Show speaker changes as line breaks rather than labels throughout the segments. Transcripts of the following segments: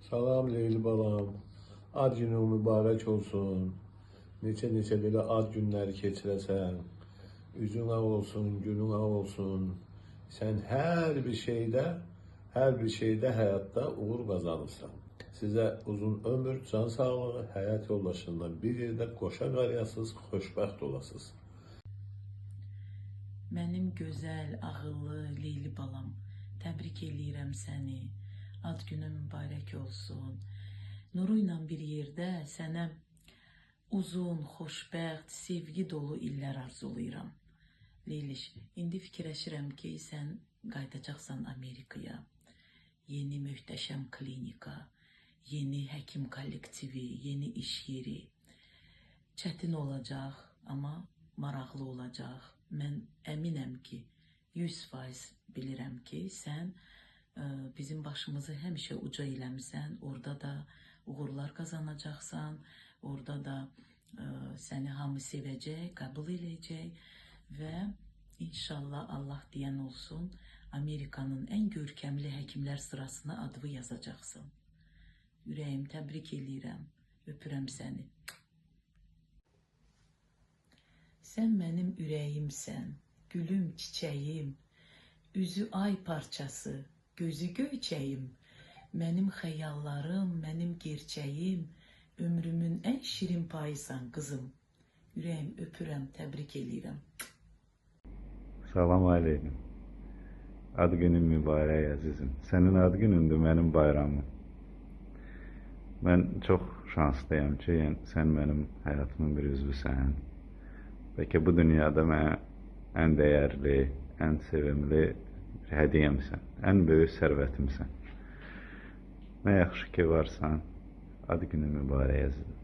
Salam Leyli balam. Ad günün mübarək olsun. Neçə belə ad günləri keçirəsən. Üzün ağ olsun, günün ağ olsun. Sən hər bir şeydə həyatda uğur qazanırsan. Sizə uzun ömür, can sağlığı, həyat yoldaşından bir yerdə qoşa qarıyasız, xoşbəxt olasınız.
Mənim gözəl, ağıllı Leyli balam, təbrik eləyirəm səni. Ad günün mübarək olsun. Nuru ilə bir yerdə sənə uzun, xoşbəxt, sevgi dolu illər arzulayıram. Leyliş, indi fikirləşirəm ki, sən qayıdacaqsan Amerikaya. Yeni möhtəşəm klinika, yeni həkim kollektivi, yeni iş yeri. Çətin olacaq, amma maraqlı olacaq. Mən əminəm ki, 100% bilirəm ki, sən bizim başımızı həmişə uca eləmisən, orada da uğurlar qazanacaqsan, orada da səni hamı sevəcək, qəbul edəcək və inşallah Allah deyən olsun, Amerikanın ən görkəmli həkimlər sırasına adını yazacaqsın. Ürəyim, təbrik eləyirəm, öpürəm səni. Sən mənim ürəyimsən, gülüm, çiçəyim, üzü ay parçası, gözü göyçəyim, mənim xəyallarım, mənim gerçəyim, ömrümün ən şirin payısan qızım. Ürəyim, öpürəm, təbrik eləyirəm.
Salam aleyküm. Ad günün mübarək əzizim. Sənin ad günündür, mənim bayramım. Mən çox şanslıyam ki, sən mənim həyatımın bir üzvüsən. Bəlkə bu dünyada mənə ən dəyərli, ən sevimli hədiyyəmsən, ən böyük sərvətimsən. Nə yaxşı ki varsan, ad günün mübarək əzizim.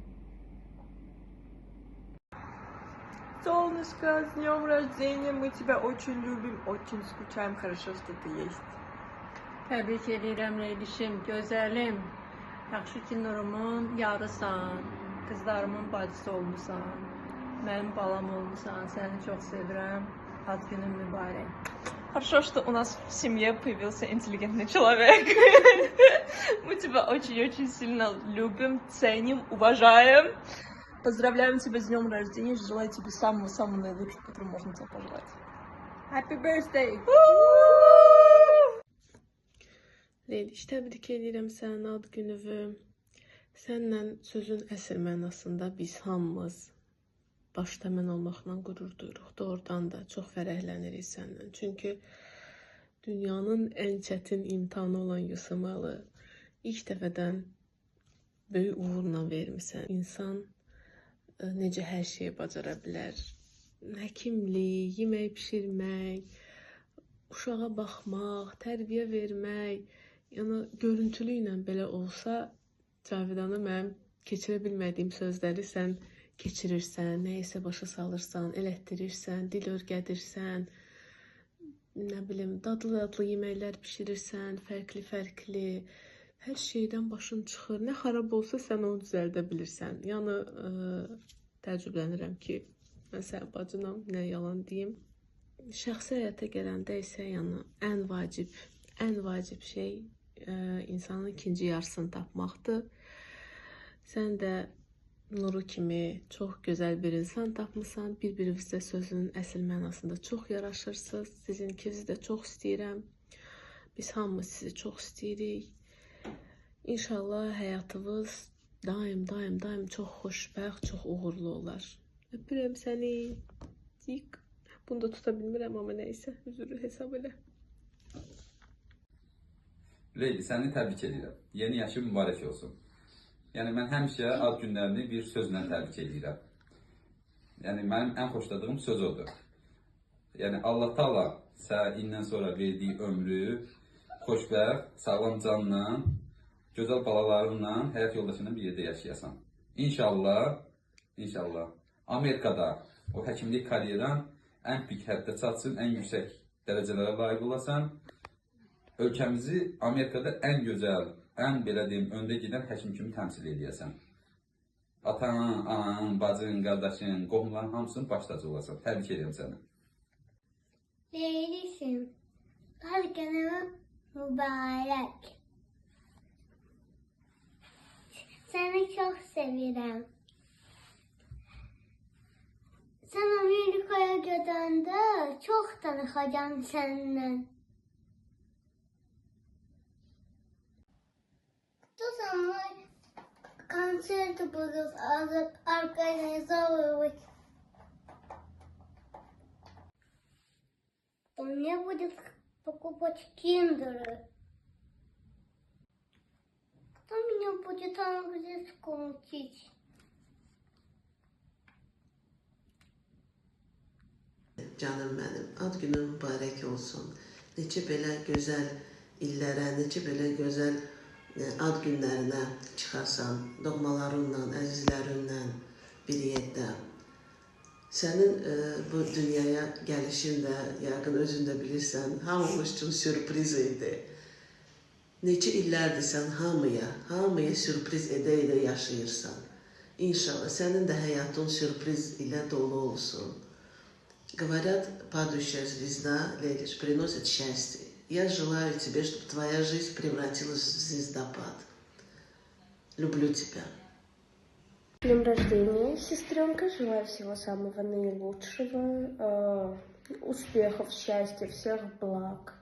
Солнышко, с днем рождения, мы тебя очень любим, очень скучаем, хорошо, что ты есть.
Təbrik edirəm Leylişim, gözəlim. Yaxşı ki, Nurumun yarısan, qızlarımın bacısı olmusan, mənim balam olmusan, səni çox sevirəm. Ad günün mübarək.
Хорошо, что у нас в семье появился интеллигентный человек. Мы тебя очень-очень сильно любим, ценим, уважаем. Поздравляем тебя с днем рождения, желаю тебе самого-самого наилучшего, который можно тебе пожелать.
Happy birthday.
Leyliş, təbrik edirəm sənin ad gününü. Səninlə sözün əsl mənasında biz hamımız başda mən olmaqla qürur duyuruq. Doğrudan da çox fərəhlənirik səndən. Çünki dünyanın ən çətin imtihanı olan Yusumalı ilk dəfədən böyük uğurla vermisən. İnsan necə hər şeyi bacara bilər. Həkimlik, yemək pişirmək, uşağa baxmaq, tərbiyə vermək, yəni görüntülü ilə belə olsa, Cavidanı mənim keçirə bilmədiyim sözləri sən keçirirsən, nəyəsə başa salırsan, elətdirirsən, dil örgədirsən, nə bilim, dadlı-dadlı yeməklər pişirirsən, fərqli-fərqli, hər şeydən başın çıxır. Nə xarab olsa sən onu düzəldə bilirsən. Yəni, təəccüblənirəm ki, mən sənin bacınam, nə yalan deyim. Şəxsi həyata gələndə isə yəni, ən vacib şey insanın ikinci yarısını tapmaqdır. Sən də Nuru kimi çox gözəl bir insan tapmışsan. Bir-birinizdə sözün əsl mənasında çox yaraşırsınız. Sizinkinizi də çox istəyirəm. Biz hamımız sizi çox istəyirik. İnşallah həyatınız daim çox xoşbəxt, çox uğurlu olar. Öpürəm səni. Bunu da tuta bilmirəm, amma nəysə, üzürü hesab elə.
Leyli, səni təbrik edirəm. Yeni yaşın mübarək olsun. Yəni, mən həmişə ad günlərini bir sözlə təbrik edirəm. Yəni, mənim ən xoşladığım söz odur. Yəni, Allah Taala sənə indən sonra verdiyi ömrü xoşbəxt, sağlam canla, gözəl balalarınla, həyat yoldaşınla bir yerdə yaşayasan. İnşallah, Amerikada o həkimlik karyeran ən pik həddə çatsın, ən yüksək dərəcələrə layiq olasan. Ölkəmizi Amerikada ən gözəl, ən belə deyim, öndə gedən həkim kimi təmsil edəyəsən. Atan, anan, bacın, qardaşın, qohumların hamısının baş tacı olasan. Təbrik edirəm səni.
Leylişim, ad günün mübarək. çok sevirəm. Sən Amerikaya gedəndə çox danışacağam səndən. Bu zaman konserti будут организовывать. Мне будет покупать киндеры. Кто меня будет английскому учить?
Canım mənim, ad günün mübarək olsun. Neçə belə gözəl illərə, neçə belə gözəl ad günlərinə çıxasan, doğmalarınla, əzizlərinlə bir yerdə. Sənin bu dünyaya gəlişin də, yəqin özün də bilirsən, hamımız üçün sürpriz idi. Neçə illərdir sən hamıya sürpriz edə-edə yaşayırsan. İnşallah sənin də həyatın sürpriz ilə dolu olsun. Говорят, падающая звезда, Лелиш, приносит счастье. Я желаю тебе, чтобы твоя жизнь превратилась в звездопад. Люблю тебя.
С днем рождения, сестренка. Желаю всего самого наилучшего, успехов, счастья, всех благ.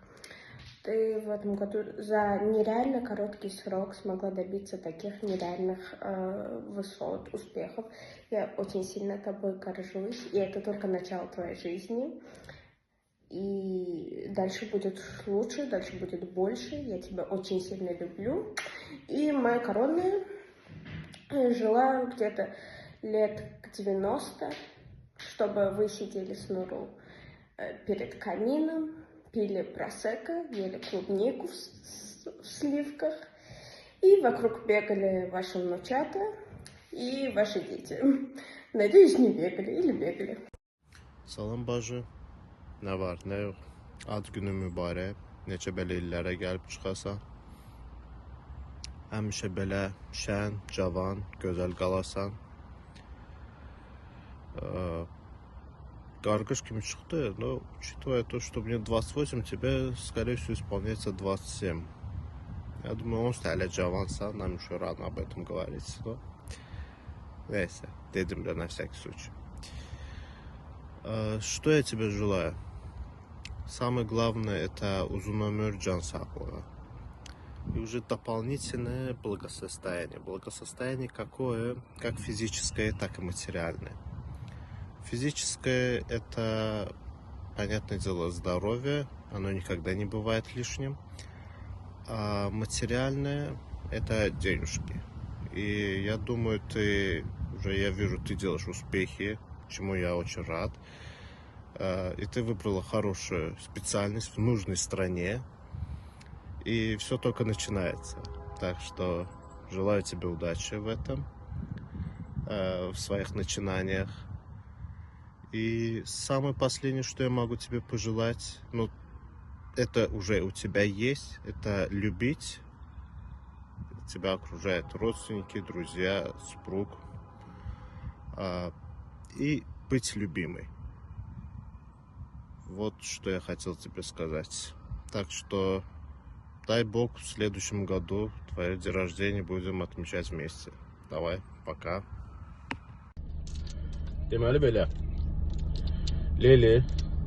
Ты в этом году за нереально короткий срок смогла добиться таких нереальных высот, успехов. Я очень сильно тобой горжусь, и это только начало твоей жизни. И дальше будет лучше, дальше будет больше. Я тебя очень сильно люблю. И моя коронная, желаю где-то лет к 90, чтобы вы сидели с Нуру перед камином, пили просекко, ели клубнику в сливках, и вокруг бегали ваши внучата и ваши дети. Надеюсь, не бегали или бегали.
Salam bacı, nə var, nə yox. Ad günü mübarək, neçə belə illərə gəlib çıxasan. Həmişə belə şən, cavan, gözəl qalasan. Гаргаш kimi çıxdı, но учитывая то, что мне 28, тебе, скорее всего, исполняется 27. Я думаю, он стали cavansan, нам еще рано об этом говорить, но... Neyse, dedim de на всякий случай. Что я тебе желаю? Самое главное, это uzun ömür, can sağlığı. И уже дополнительное благосостояние. Благосостояние какое? Как физическое, так и материальное. Физическое – это, понятное дело, здоровье, оно никогда не бывает лишним. А материальное – это денежки. И я думаю, я вижу, ты делаешь успехи, чему я очень рад. И ты выбрала хорошую специальность в нужной стране. И все только начинается. Так что желаю тебе удачи в этом, в своих начинаниях. И самое последнее, что я могу тебе пожелать, это уже у тебя есть, это любить. Тебя окружают родственники, друзья, супруг. И быть любимой. Вот что я хотел тебе сказать. Так что, дай Бог, в следующем году твое день рождения будем отмечать вместе. Давай, пока.
Deməli belə. Leyli,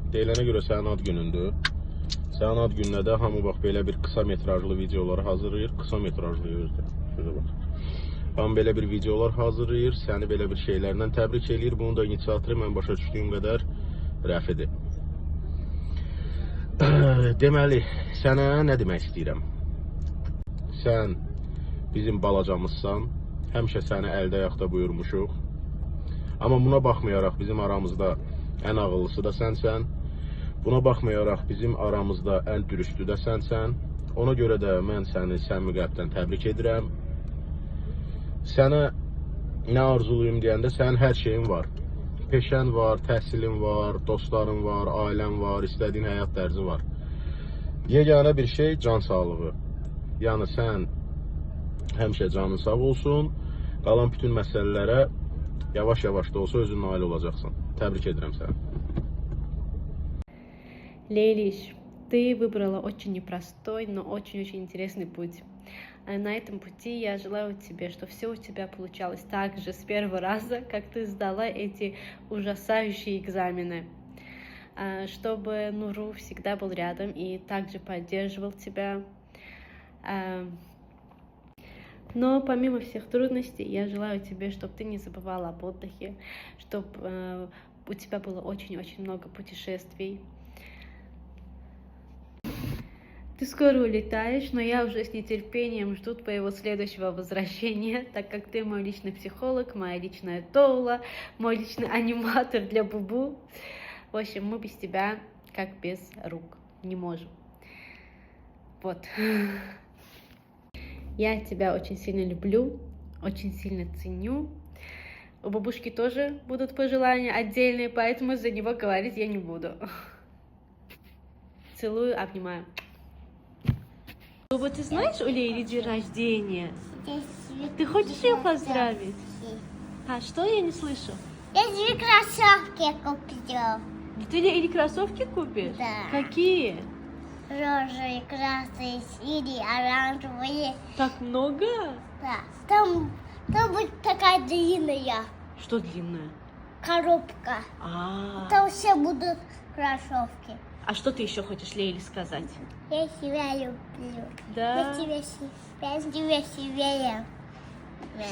deyilənə görə sənin ad günündür. Sənin ad gününə də hamı bax belə bir qısa metrajlı videolar hazırlayır. Qısa metrajlı özdə. Şöyle bax. Hamı belə bir videolar hazırlayır. Səni belə bir şeylərlə təbrik eləyir. Bunun da inisiatoru mən başa düşdüyüm qədər Rəfidir. Deməli, sənə nə demək istəyirəm? Sən bizim balacamızsan. Həmişə səni əldə ayaqda buyurmuşuq. Amma buna baxmayaraq bizim aramızda ən ağıllısı da sənsən. Buna baxmayaraq bizim aramızda ən dürüstü də sənsən. Ona görə də mən səni səmimi qəlbdən təbrik edirəm. Sənə nə arzuluyum deyəndə sənin hər şeyin var. Peşən var, təhsilin var, dostların var, ailən var, istədiyin həyat tərzi var. Yeganə bir şey can sağlığı. Yəni sən həmişə canın sağ olsun. Qalan bütün məsələlərə yavaş-yavaş da olsa özün nail olacaqsın. Təbrik edirəm səni.
Лейлиш, ты выбрала очень непростой, но очень-очень интересный путь.
на этом пути я желаю тебе, чтобы все у тебя получалось так же с первого раза, как ты сдала эти ужасающие экзамены. Чтобы Нуру всегда был рядом и также поддерживал тебя. Но помимо всех трудностей, я желаю тебе, чтобы ты не забывала об отдыхе, чтобы у тебя было очень-очень много путешествий. Ты скоро улетаешь, но я уже с нетерпением жду твоего следующего возвращения, так как ты мой личный психолог, моя личная доула, мой личный аниматор для Бубу. В общем, мы без тебя как без рук не можем. Вот. Я тебя очень сильно люблю, очень сильно ценю. У бабушки тоже будут пожелания отдельные, поэтому за него говорить я не буду. Целую, обнимаю. Вот ты знаешь, у Лейли день рождения? Ты хочешь ее поздравить? А что я не слышу?
Я тебе кроссовки купила.
Ты Лейли кроссовки купишь?
Да.
Какие?
Розовые, красные, синие, оранжевые.
Так много?
Да. Там будет такая длинная
Что длинная?
коробка.
А
Там все будут кроссовки.
что ты еще хочешь Лейле сказать?
Я тебя люблю.
Да.
Я тебя себе.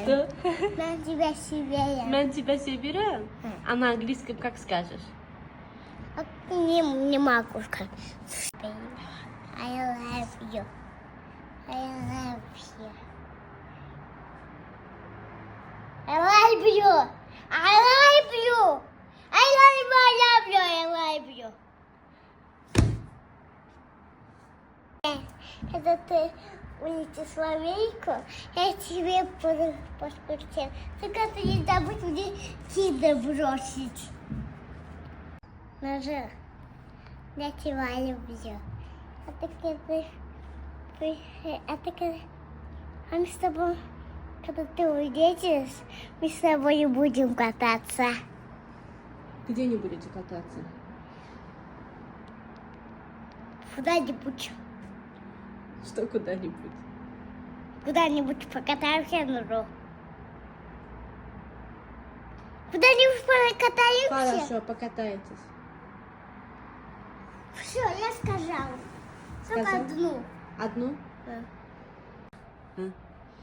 Что?
Я тебя себе.
Мен тебя собираю? А на английском как скажешь?
Не могу сказать. I love you. I love you. I love you. I love you. I love you. I love you. Когда ты улетишь в Америку, я тебе паспорте. Только ты не забудь мне кино бросить. Ножи. Я тебя люблю. А мы с тобой, когда ты уедешь, мы с тобой будем кататься.
Где не будете кататься?
Куда-нибудь.
Что куда-нибудь?
Куда-нибудь покатаемся, Нуру. Куда-нибудь покатаемся.
Хорошо, покатаетесь.
Все, я сказала. Только одну.
Одну?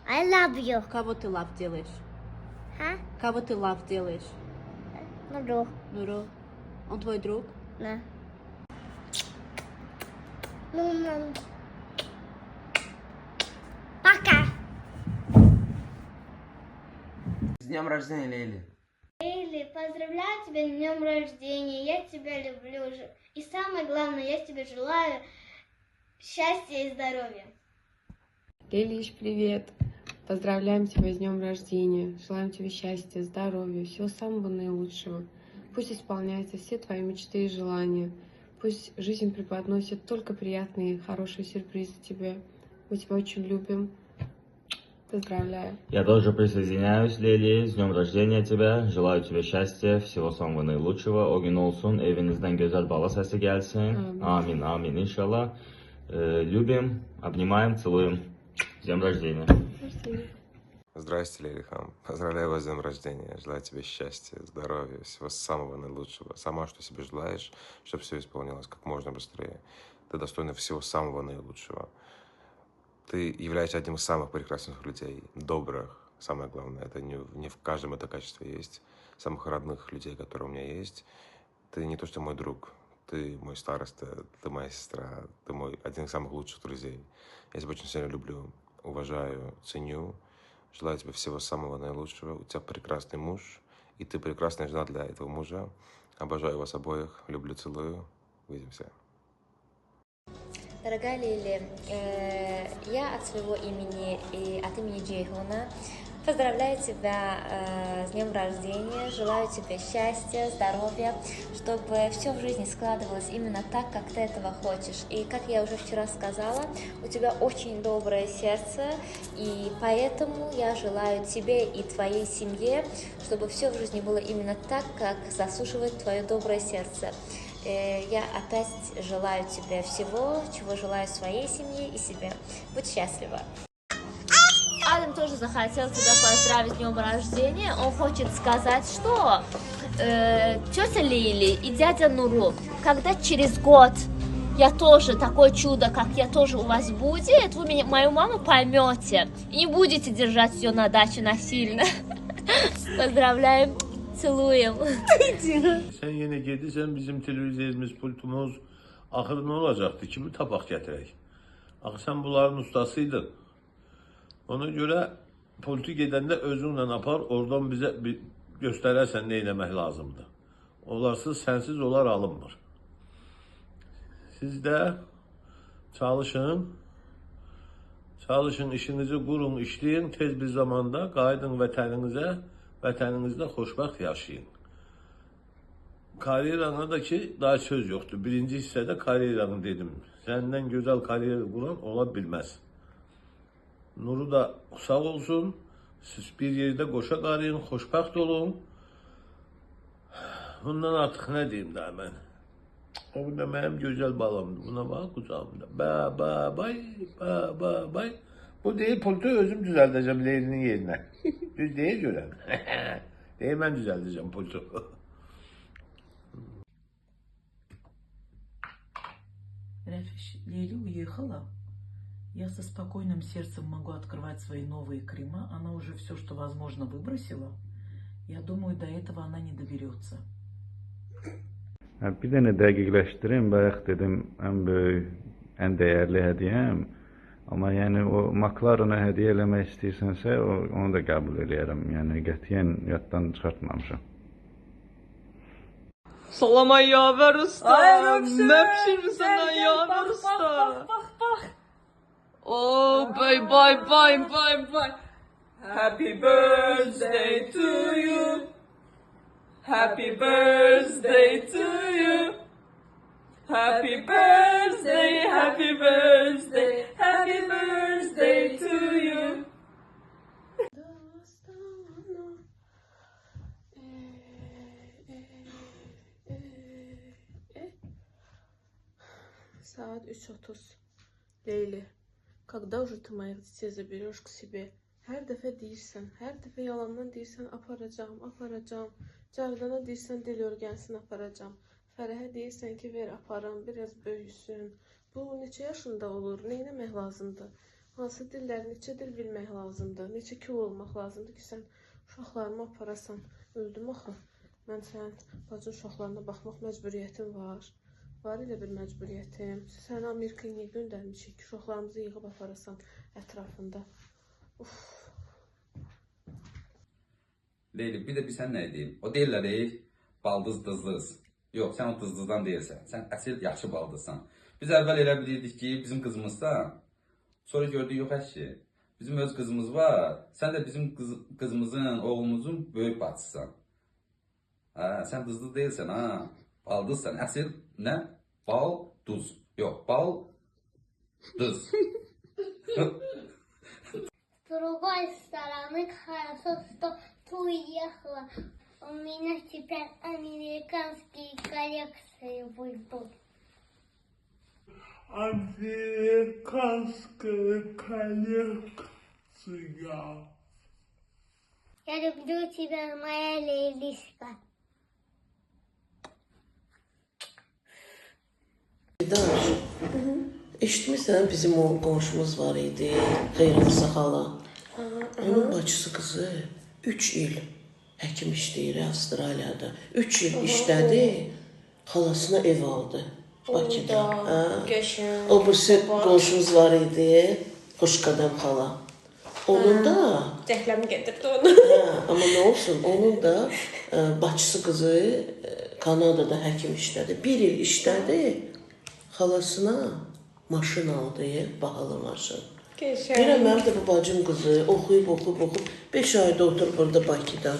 I love you.
Кого ты лав делаешь?
А?
Кого ты лав делаешь?
Нуру.
Нуру. Он твой друг?
Да. Ну, пока.
С днем рождения, Лейли.
Лейли, поздравляю тебя с днем рождения. Я тебя люблю. И самое главное, я тебе желаю счастья и здоровья.
Лилиш, привет! Поздравляем тебя с днем рождения. Желаем тебе счастья, здоровья, всего самого наилучшего. Пусть исполняются все твои мечты и желания. Пусть жизнь преподносит только приятные, хорошие сюрпризы тебе. Мы тебя очень любим. Поздравляю.
Я тоже присоединяюсь, Лили. С днем рождения тебя. Желаю тебе счастья, всего самого наилучшего. O gün olsun, evinizden güzel bala sesi gelsin. Amin, amin, inşallah. Любим, обнимаем, целуем. С днем рождения.
Здрасте, Лилихан. Поздравляю вас с днем рождения. Желаю тебе счастья, здоровья, всего самого наилучшего. Сама, что себе желаешь, чтобы все исполнилось как можно быстрее. Ты достойна всего самого наилучшего. Ты являешься одним из самых прекрасных людей, добрых. Самое главное, это не в каждом это качество есть. Самых родных людей, которые у меня есть. Ты не то, что мой друг. Ты мой староста, ты моя сестра, ты один из самых лучших друзей. Я тебя очень сильно люблю, уважаю, ценю. Желаю тебе всего самого наилучшего. У тебя прекрасный муж, и ты прекрасная жена для этого мужа. Обожаю вас обоих, люблю, целую. Увидимся.
Дорогая Лили, я от своего имени и от имени Джейхуна поздравляю тебя с днем рождения, желаю тебе счастья, здоровья, чтобы все в жизни складывалось именно так, как ты этого хочешь. И как я уже вчера сказала, у тебя очень доброе сердце, и поэтому я желаю тебе и твоей семье, чтобы все в жизни было именно так, как заслуживает твое доброе сердце. Я опять желаю тебе всего, чего желаю своей семье и себе. Будь счастлива. тоже захотел тебя поздравить с днем рождения. Он хочет сказать, что тетя Лили и дядя Нуру, когда через год я тоже такое чудо, как я тоже у вас будет, вы мою маму поймете и не будете держать ее на даче насильно. Поздравляем, целуем.
Sen yine gelirsen bizim televizyon pultumuz ahır ne olacaktı? Kimi tabak getirek? Axı sen bunların ustasıydın. Ona göre pultu gedəndə özünlə apar, oradan bize göstərərsən nə eləmək lazımdır. Olarsız, sensiz onlar alınmır. Siz de çalışın, işinizi qurun, işləyin, tez bir zamanda qayıdın vətəninizdə xoşbəxt yaşayın. Karyerana da ki, daha söz yoktu. Birinci hissədə karyeranı dedim. Senden güzel kariyer kuran olabilmez. Nuru da sağ olsun, siz bir yerde koşa qarayın, xoşbəxt olun. Bundan artıq nə deyim daha mən? O da mənim gözəl balamdır. Buna bax, qucağımda. Bay. Bu deyil, pultu özüm düzəldəcəm Leylinin yerinə. Düz deyə görəm. Deyil, mən düzəldəcəm pultu.
Рафиш, Лили уехала. Я со спокойным сердцем могу открывать свои новые крема. Она уже все, что возможно, выбросила. Я думаю, до этого она не доберется.
Bir dənə dəqiqləşdirim, bayaq dedim, ən dəyərli hədiyəm. Amma yəni o McLaren'a hədiyyə eləmək istəyirsənsə, onu da qəbul eləyərəm. Yəni qətiyyən yaddan çıxartmamışam.
Salama yaver usta.
Ay,
Öpüşür sana yaver usta. Bak. Oh, bye. Happy birthday to you. Happy birthday to you. Happy birthday to you.
Saat 3:30. Leyli, когда уже ты моих детей заберешь к себе? Hər dəfə deyirsən, hər dəfə yalandan deyirsən, aparacağım. Cavdana deyirsən, dil örgənsin, aparacağım. Fərəhə deyirsən ki, ver aparım, biraz böyüsün. Bu neçə yaşında olur, nə etmək lazımdır? Hansı dillər, neçə dil bilmək lazımdır? Neçə kilo olmaq lazımdır ki, sən uşaqlarımı aparasan? Öldüm axı. Mən sənin bacın uşaqlarına baxmaq məcburiyyətim var. Var elə bir məcburiyyətim. Səni Amerikaya niyə göndərmişik ki, uşaqlarımızı yığıb aparasan ətrafında?
Leyli, bir də bir sən nə edeyim? O deyirlər baldız dızlız. Yox, sən o dızlızdan deyirsən. Sən əsil yaxşı baldızsan. Biz əvvəl elə bilirdik ki, bizim qızımızdan. Sonra gördük, yox əşki. Bizim öz qızımız var. Sən də bizim qızımızın, oğlumuzun böyük bacısan. Sən dızlız deyilsən, ha. Baldızsan. Əsil nə? Bal, duz. Yox, bal, dız.
С другой стороны, хорошо, что ты уехала. У меня теперь американские коллекции выйдут.
Американская коллекция.
Я люблю тебя, моя Лейлишка.
Eşitmirsən, bizim o qonşumuz var idi, Xeyranisa xala. Onun bacısı qızı 3 il həkim işləyir Avstraliyada. 3 il işlədi, xalasına ev aldı Bakıda. O birisi qonşumuz var idi, Xoşqadam xala. Onun da...
Cəhləmi getirdi onu.
Amma nə olsun, onun da bacısı qızı Kanadada həkim işlədi. 1 il işlədi, xalasına maşın aldı, bahalı maşın. Deyirəm, mənim də bu bacım qızı oxuyub, 5 ayda oturub burada Bakıda.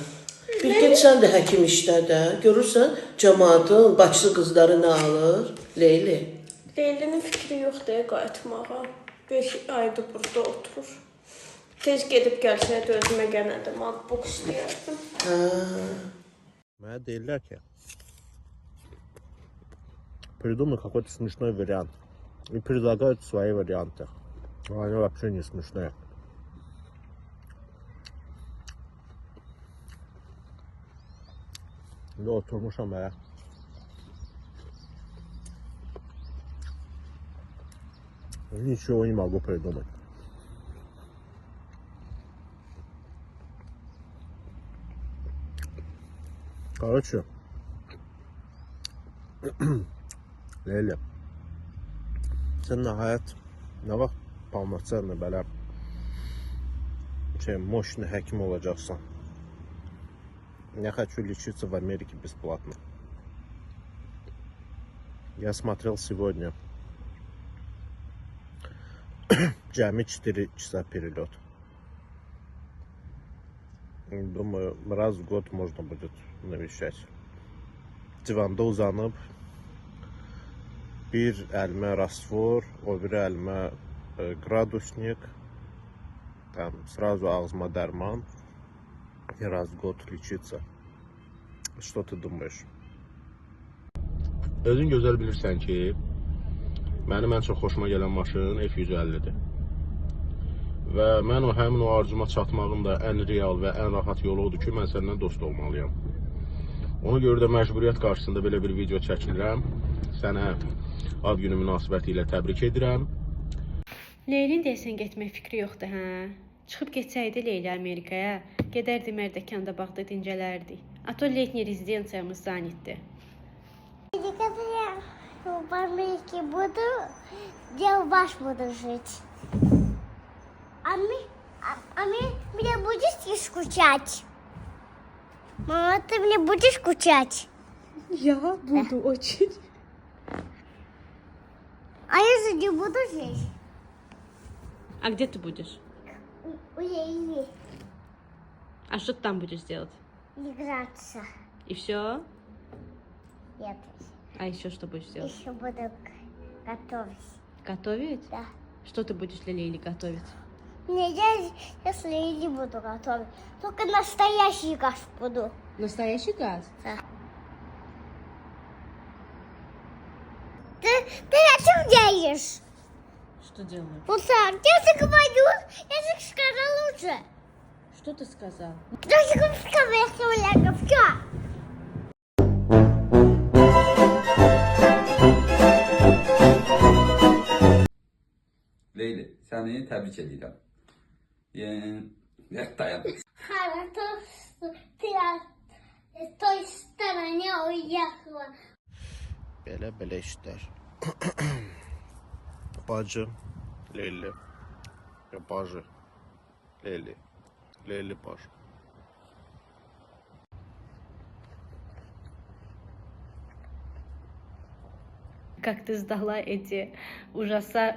Bir gün sən də həkim işlədə, görürsən, cəmaatın bacısı qızları nə alır? Leyli.
Leylinin fikri yoxdur qayıtmağa. 5 ayda burada oturur. Tez gedib gəlsəydi özümə gələnədim, MacBook istəyərdim.
Mənə deyirlər ki, придумай какой-то смешной вариант. И предлагают свои варианты. Но они вообще не смешные.
İndi oturmuşam belə. Ничего не могу придумать. Короче, Leyli, sen nəhayət nə vaxt полноценно belə мощный həkim olacaqsan? Я хочу лечиться в Америке бесплатно. Я смотрел сегодня Cəmi 4 часа перелет. Думаю, раз в год можно будет навещать. Divanda uzanıb bir əlimə rastvor, o biri əlimə gradusnik, там сразу ağzıma dərman. И раз в год лечиться. Что ты думаешь? Özün gözəl bilirsən ki, mənim ən çox xoşuma gələn maşın F-150-dir. Və mən həmin o arzuma çatmağın da ən real və ən rahat yolu odur ki, mən səndən dost olmalıyam. Ona görə də məcburiyyət qarşısında belə bir video çəkilirəm. Sənə ad günü münasibəti ilə təbrik edirəm.
Leylin deyəsən getmək fikri yoxdur, hə? Çıxıb getsəydi Leyli Amerikaya, gedərdi Mərdəkanda bağda dincələrdi. A to letний резиденциямız занятdı.
В Америке буду, я у вас буду жить. А меня будешь скучать? Мама, ты мне будешь скучать?
Я буду очень.
А я не буду здесь.
А где ты будешь?
У Лейли.
А что ты там будешь делать?
Играться.
И все?
Нет.
А еще что будешь делать?
Еще буду готовить.
Готовить?
Да.
Что ты будешь для Лейли готовить?
Не, я с Лейли буду готовить. Только настоящий газ буду.
Настоящий газ?
Да. Ты о чем делаешь?
Что делаешь?
Вот так, я говорю, я сказал лучше.
Что ты сказал?
Я сказал, все.
Leyli, səni təbrik edirəm. Dayan.
Хорошо, что ты с той стороны уехала.
Belə işlər. Bacı, Leyli. Bacı, Leyli. Leyli bacı.
Как ты сдала эти ужаса